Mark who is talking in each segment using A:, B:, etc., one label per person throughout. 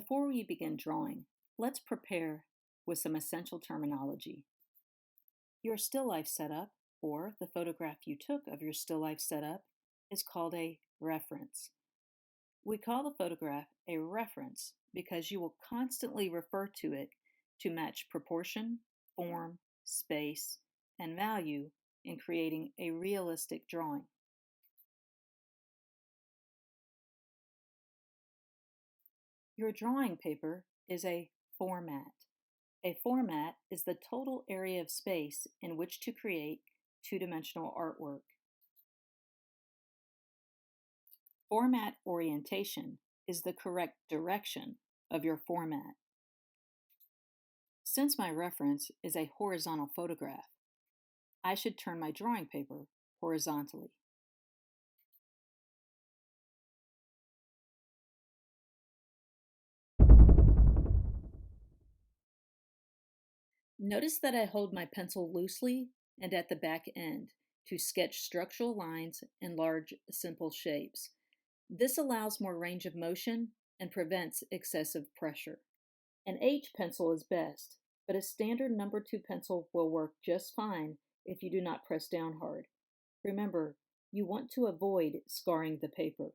A: Before we begin drawing, let's prepare with some essential terminology. Your still life setup, or the photograph you took of your still life setup, is called a reference. We call the photograph a reference because you will constantly refer to it to match proportion, form, space, and value in creating a realistic drawing. Your drawing paper is a format. A format is the total area of space in which to create two-dimensional artwork. Format orientation is the correct direction of your format. Since my reference is a horizontal photograph, I should turn my drawing paper horizontally. Notice that I hold my pencil loosely and at the back end to sketch structural lines and large, simple shapes. This allows more range of motion and prevents excessive pressure. An H pencil is best, but a standard number 2 pencil will work just fine if you do not press down hard. Remember, you want to avoid scarring the paper.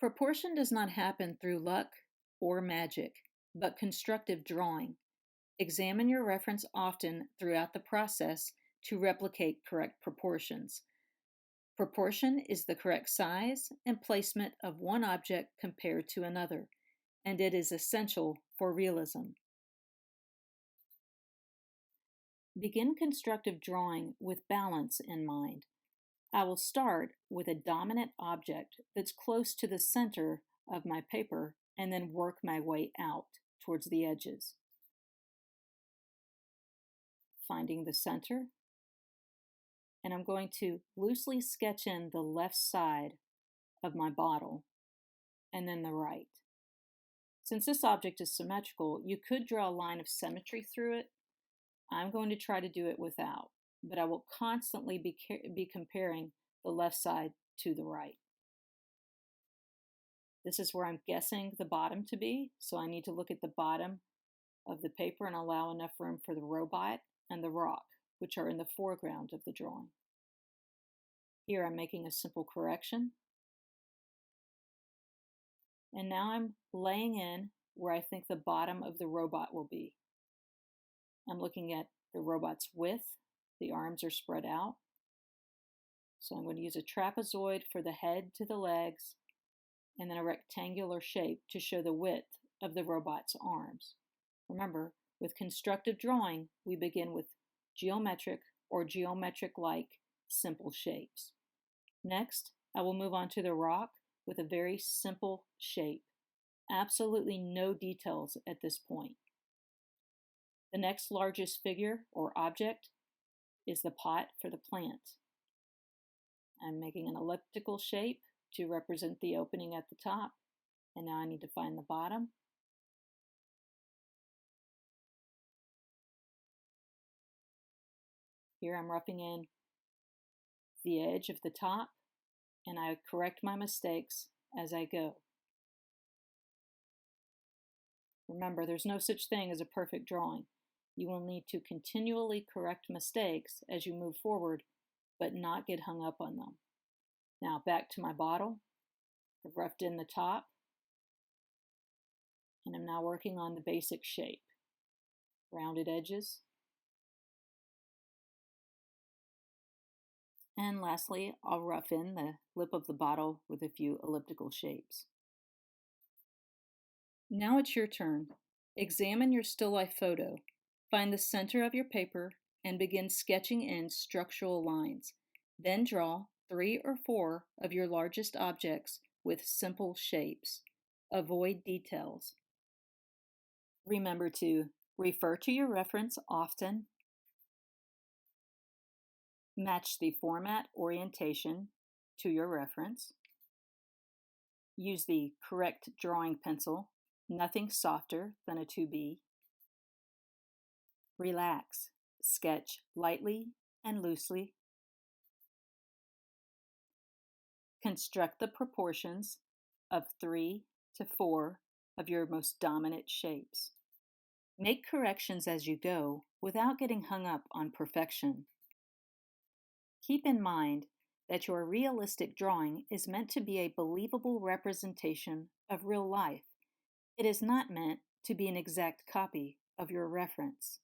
A: Proportion does not happen through luck or magic, but constructive drawing. Examine your reference often throughout the process to replicate correct proportions. Proportion is the correct size and placement of one object compared to another, and it is essential for realism. Begin constructive drawing with balance in mind. I will start with a dominant object that's close to the center of my paper and then work my way out towards the edges. Finding the center, and I'm going to loosely sketch in the left side of my bottle and then the right. Since this object is symmetrical, you could draw a line of symmetry through it. I'm going to try to do it without, but I will constantly be comparing the left side to the right. This is where I'm guessing the bottom to be, so I need to look at the bottom of the paper and allow enough room for the robot and the rock, which are in the foreground of the drawing. Here I'm making a simple correction. And now I'm laying in where I think the bottom of the robot will be. I'm looking at the robot's width. The arms are spread out. So I'm going to use a trapezoid for the head to the legs, and then a rectangular shape to show the width of the robot's arms. Remember, with constructive drawing, we begin with geometric or geometric-like simple shapes. Next, I will move on to the rock with a very simple shape. Absolutely no details at this point. The next largest figure or object is the pot for the plant. I'm making an elliptical shape to represent the opening at the top, and now I need to find the bottom. Here I'm roughing in the edge of the top, and I correct my mistakes as I go. Remember, there's no such thing as a perfect drawing. You will need to continually correct mistakes as you move forward, but not get hung up on them. Now back to my bottle. I've roughed in the top, and I'm now working on the basic shape. Rounded edges. And lastly, I'll rough in the lip of the bottle with a few elliptical shapes. Now it's your turn. Examine your still life photo. Find the center of your paper and begin sketching in structural lines. Then draw 3 or 4 of your largest objects with simple shapes. Avoid details. Remember to refer to your reference often. Match the format orientation to your reference. Use the correct drawing pencil, nothing softer than a 2B. Relax. Sketch lightly and loosely. Construct the proportions of 3 to 4 of your most dominant shapes. Make corrections as you go without getting hung up on perfection. Keep in mind that your realistic drawing is meant to be a believable representation of real life. It is not meant to be an exact copy of your reference.